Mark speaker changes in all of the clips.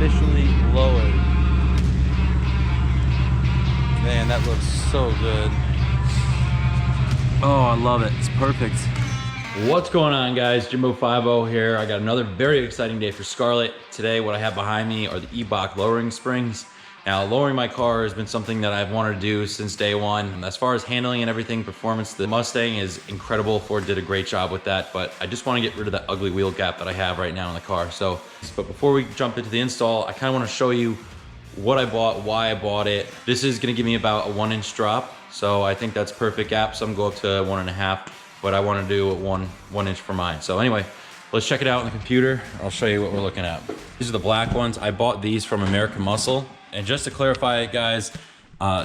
Speaker 1: officially lowered. Man, that looks so good. Oh, I love it. It's perfect. What's going on, guys? Jimbo50 here. I got another very exciting day for Scarlett. Today, what I have behind me are the Eibach Lowering Springs. Now, lowering my car has been something that I've wanted to do since day one. And as far as handling and everything, performance, the Mustang is incredible. Ford did a great job with that, but I just want to get rid of that ugly wheel gap that I have right now in the car. But before we jump into the install, I kind of want to show you what I bought, why I bought it. This is going to give me about a 1-inch drop. So I think that's perfect gap. Some go up to 1.5. But I want to do it one inch for mine. So anyway, let's check it out on the computer. I'll show you what we're looking at. These are the black ones. I bought these from American Muscle. And just to clarify, guys,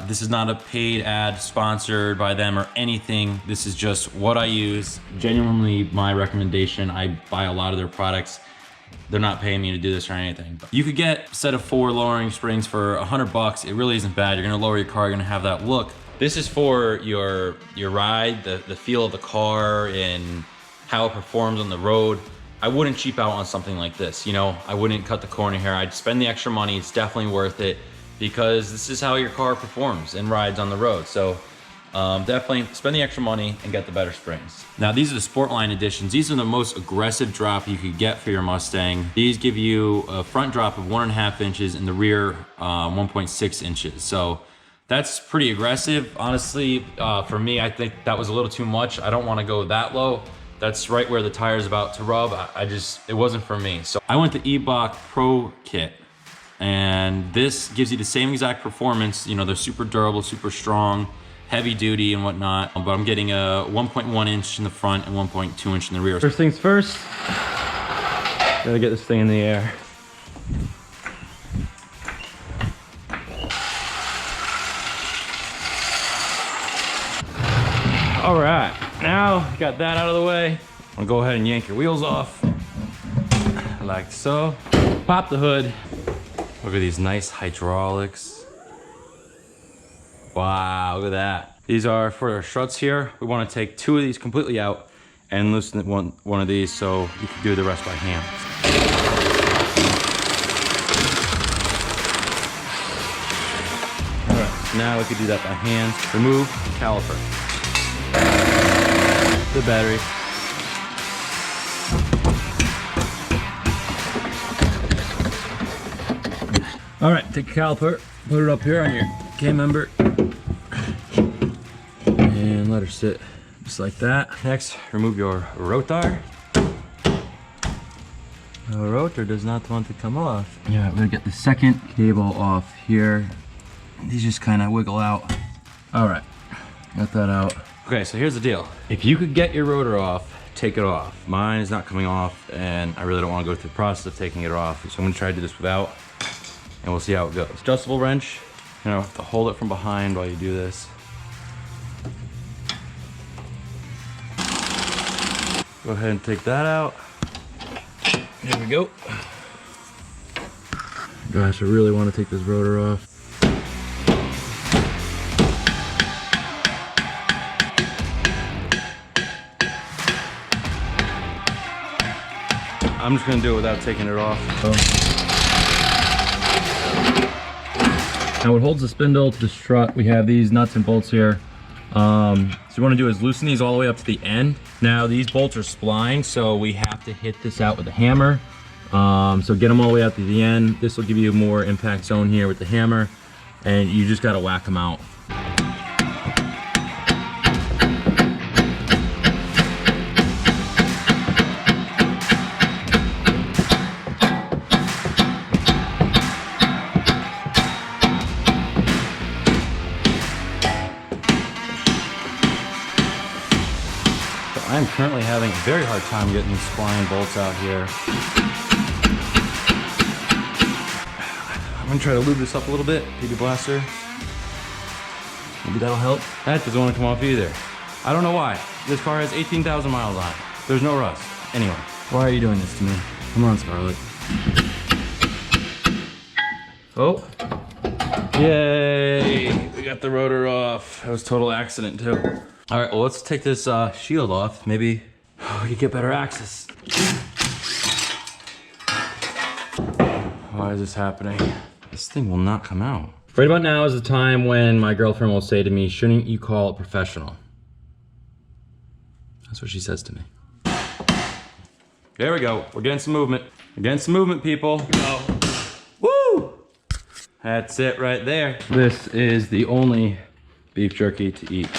Speaker 1: this is not a paid ad sponsored by them or anything. This is just what I use. Genuinely my recommendation. I buy a lot of their products. They're not paying me to do this or anything. But you could get a set of 4 lowering springs for $100. It really isn't bad. You're gonna lower your car, you're gonna have that look. This is for your ride, the feel of the car and how it performs on the road. I wouldn't cheap out on something like this, you know? I wouldn't cut the corner here. I'd spend the extra money. It's definitely worth it because this is how your car performs and rides on the road. So definitely spend the extra money and get the better springs. Now, these are the Sportline editions. These are the most aggressive drop you could get for your Mustang. These give you a front drop of 1.5 inches and the rear 1.6 inches. So that's pretty aggressive. Honestly, for me, I think that was a little too much. I don't want to go that low. That's right where the tire's about to rub. It wasn't for me. So I went to Eibach Pro Kit, and this gives you the same exact performance. You know, they're super durable, super strong, heavy duty and whatnot, but I'm getting a 1.1 inch in the front and 1.2 inch in the rear. First things first, gotta get this thing in the air. All right, now got that out of the way. I'm gonna go ahead and yank your wheels off, like so. Pop the hood. Look at these nice hydraulics. Wow, look at that. These are for our struts here. We wanna take 2 of these completely out and loosen one of these so you can do the rest by hand. All right, so now we can do that by hand. Remove the caliper. The battery. All right, take your caliper, put it up here on your K-member, and let her sit just like that. Next, remove your rotor. The rotor does not want to come off. Yeah, we're gonna get the second cable off here. These just kind of wiggle out. All right, got that out. Okay, so here's the deal. If you could get your rotor off, take it off. Mine is not coming off, and I really don't want to go through the process of taking it off. So I'm gonna try to do this without, and we'll see how it goes. Adjustable wrench, you know, to hold it from behind while you do this. Go ahead and take that out. Here we go. Gosh, I really want to take this rotor off. I'm just gonna do it without taking it off. Now what holds the spindle to the strut, we have these nuts and bolts here. So you wanna do is loosen these all the way up to the end. Now these bolts are splined, so we have to hit this out with a hammer. So get them all the way out to the end. This will give you more impact zone here with the hammer, and you just gotta whack them out. I'm currently having a very hard time getting these spline bolts out here. I'm gonna try to lube this up a little bit, baby blaster. Maybe that'll help. That doesn't want to come off either. I don't know why. This car has 18,000 miles on it. There's no rust. Anyway, why are you doing this to me? Come on, Scarlett. Oh. Yay, we got the rotor off. That was a total accident too. All right, well, let's take this shield off. Maybe we can get better access. Why is this happening? This thing will not come out. Right about now is the time when my girlfriend will say to me, shouldn't you call a professional? That's what she says to me. There we go. We're getting some movement. We're getting some movement, people. Go. Woo! That's it right there. This is the only beef jerky to eat.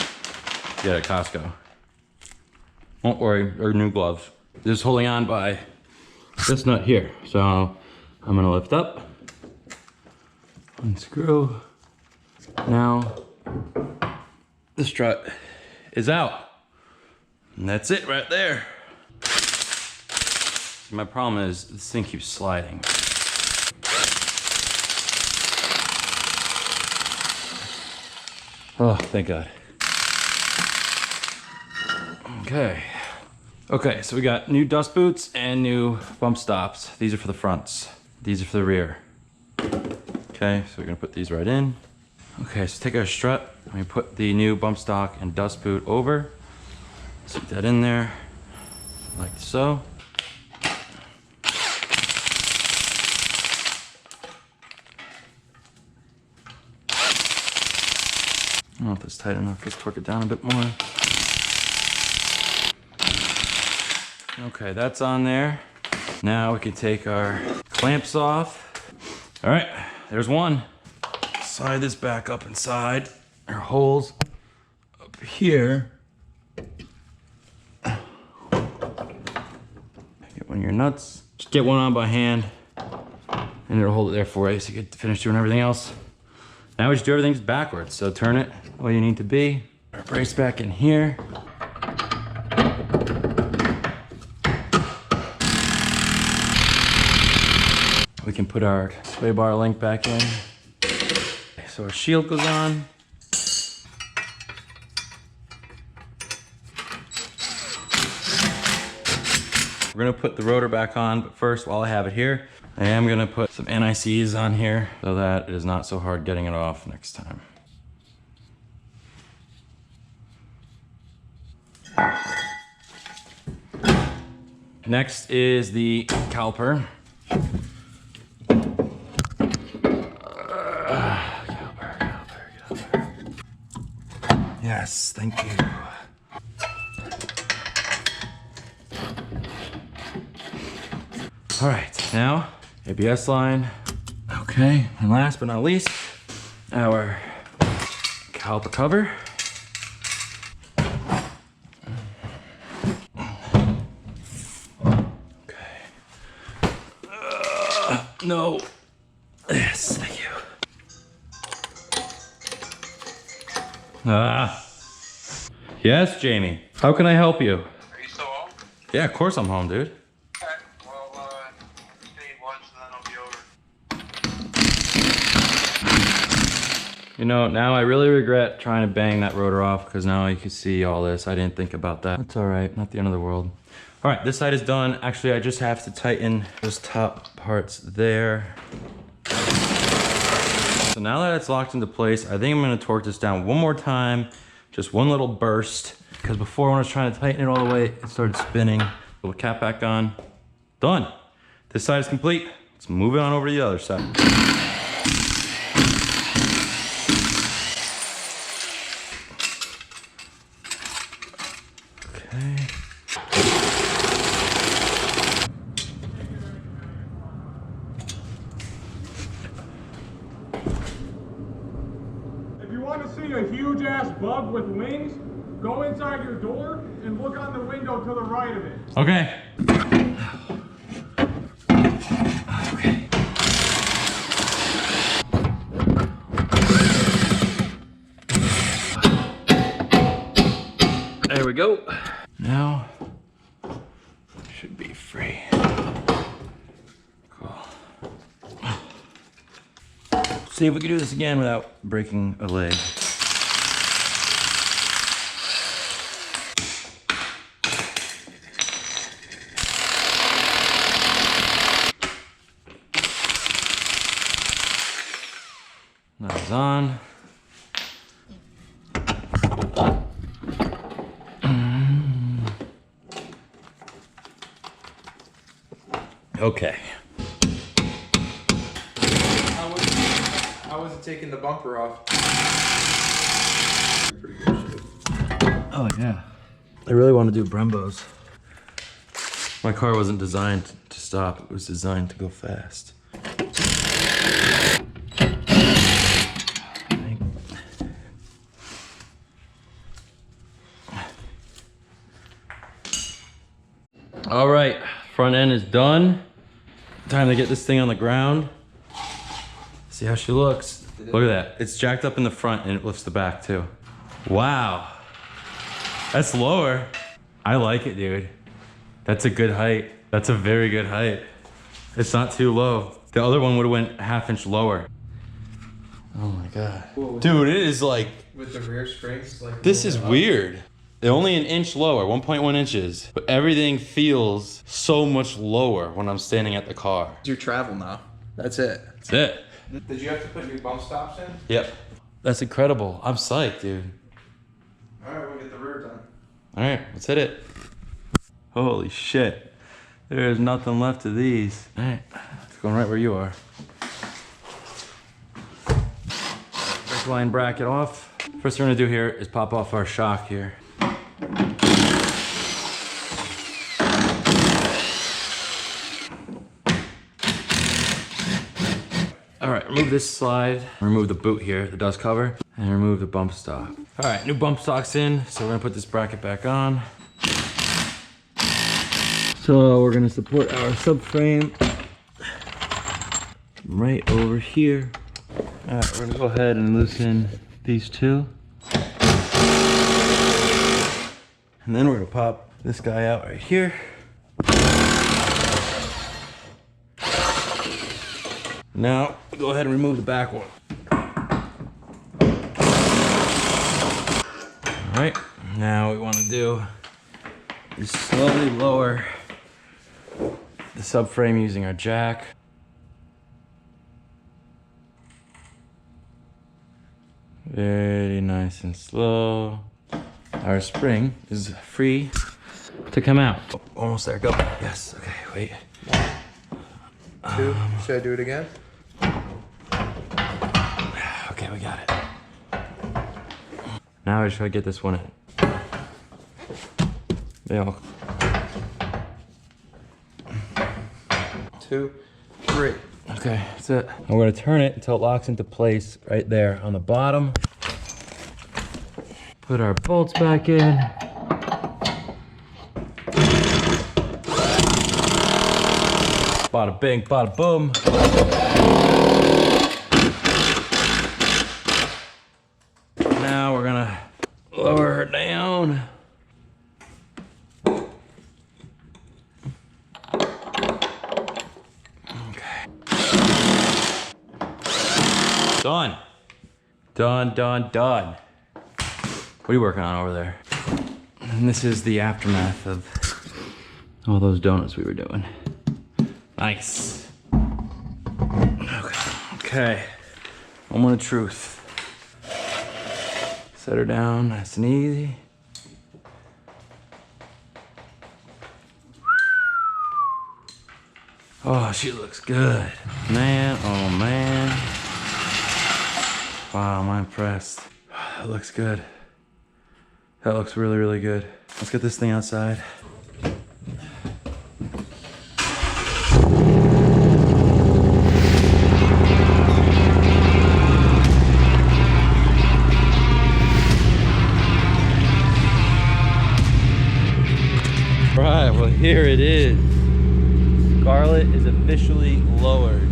Speaker 1: Get at Costco. Won't worry, or new gloves. Just holding on by this nut here. So I'm gonna lift up, unscrew. Now the strut is out. And that's it right there. My problem is this thing keeps sliding. Oh, thank God. Okay. Okay, so we got new dust boots and new bump stops. These are for the fronts. These are for the rear. Okay, so we're gonna put these right in. Okay, so take our strut and we put the new bump stock and dust boot over. Stick that in there, like so. I don't know if that's tight enough. Let's torque it down a bit more. Okay, that's on there. Now we can take our clamps off. All right, there's one. Slide this back up inside. Our holes up here. Get one of your nuts. Just get one on by hand and it'll hold it there for you so you can finish doing everything else. Now we just do everything just backwards. So turn it where you need to be. Our brace back in here. We can put our sway bar link back in. So our shield goes on. We're gonna put the rotor back on, but first, while I have it here, I am gonna put some NICs on here so that it is not so hard getting it off next time. Next is the caliper. Caliper. Yes, thank you. All right, now ABS line. Okay, and last but not least, our caliper cover. Okay. No. Yes, thank you. Yes, Jamie. How can I help you?
Speaker 2: Are you still home?
Speaker 1: Yeah, of course I'm home, dude.
Speaker 2: Okay, well, just eat lunch and then I'll be over.
Speaker 1: You know, now I really regret trying to bang that rotor off because now you can see all this. I didn't think about that. That's all right, not the end of the world. All right, this side is done. Actually, I just have to tighten those top parts there. So now that it's locked into place, I think I'm gonna torque this down one more time, just one little burst, because before when I was trying to tighten it all the way, it started spinning. Little cap back on, done. This side is complete. Let's move it on over to the other side. Okay.
Speaker 3: If you want to see a huge ass bug with wings, go inside your door and look on the window to the right of it.
Speaker 1: Okay. There we go. Now, should be free. Cool. See if we can do this again without breaking a leg. That is on. Okay.
Speaker 4: How was it taking the bumper off?
Speaker 1: Oh yeah. I really want to do Brembos. My car wasn't designed to stop, it was designed to go fast. All right, front end is done. Time to get this thing on the ground. See how she looks. Look at that. It's jacked up in the front and it lifts the back too. Wow. That's lower. I like it, dude. That's a good height. That's a very good height. It's not too low. The other one would have went ½ inch lower. Oh my God. Dude, it is like...
Speaker 4: With the rear springs? Like
Speaker 1: this is weird. They're only an inch lower, 1.1 inches. But everything feels so much lower when I'm standing at the car.
Speaker 4: It's your travel now. That's it.
Speaker 1: That's it.
Speaker 4: Did you have to put new bump stops in?
Speaker 1: Yep. That's incredible. I'm psyched, dude.
Speaker 4: Alright, we'll get the rear done.
Speaker 1: All right, let's hit it. Holy shit. There's nothing left of these. All right, it's going right where you are. Brake line bracket off. First thing we're gonna do here is pop off our shock here. All right, remove this slide, remove the boot here, the dust cover, and remove the bump stock. All right, new bump stock's in, so we're gonna put this bracket back on. So we're gonna support our subframe right over here. All right, we're gonna go ahead and loosen these two. And then we're gonna pop this guy out right here. Now, go ahead and remove the back one. All right, now what we want to do is slowly lower the subframe using our jack. Very nice and slow. Our spring is free to come out. Oh, almost there, go. Yes, okay, wait.
Speaker 4: 2, should I do it again?
Speaker 1: Okay, we got it. Now I just gotta get this one in. Yeah.
Speaker 4: 2, 3.
Speaker 1: Okay, that's it. And we're gonna turn it until it locks into place right there on the bottom. Put our bolts back in. Bada bing, bada boom. Now we're gonna lower her down. Okay. Done. Done, done, done. What are you working on over there? And this is the aftermath of all those donuts we were doing. Nice. Okay. Moment of truth. Set her down nice and easy. Oh, she looks good. Man, oh man. Wow, I'm impressed. That looks good. That looks really, really good. Let's get this thing outside. Right, well here it is. Scarlett is officially lowered.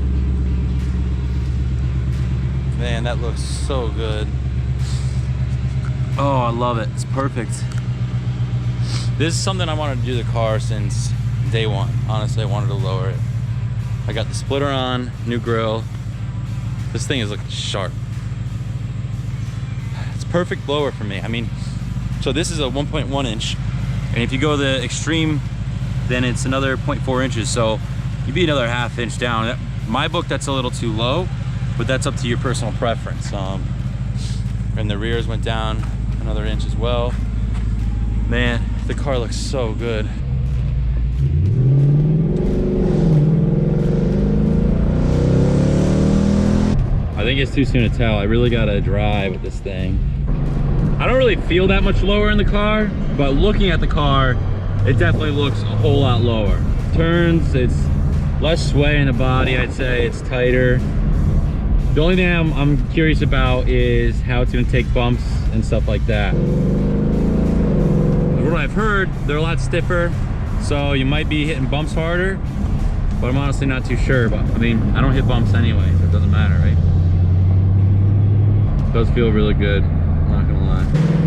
Speaker 1: Man, that looks so good. Oh, I love it. It's perfect. This is something I wanted to do the car since day one. Honestly, I wanted to lower it. I got the splitter on, new grille. This thing is looking sharp. It's perfect blower for me. I mean, so this is a 1.1 inch. And if you go the extreme, then it's another 0.4 inches. So you'd be another ½ inch down. My book, that's a little too low, but that's up to your personal preference. And the rears went down another inch as well. Man, the car looks so good. I think think it's too soon to tell. I really gotta drive with this thing. I don't really feel that much lower in the car, but looking at the car, it definitely looks a whole lot lower. Turns, it's less sway in the body, I'd say. It's tighter. The only thing I'm curious about is how it's gonna take bumps and stuff like that. What I've heard, they're a lot stiffer, so you might be hitting bumps harder, but I'm honestly not too sure. But I mean, I don't hit bumps anyway, so it doesn't matter, right? It does feel really good, I'm not gonna lie.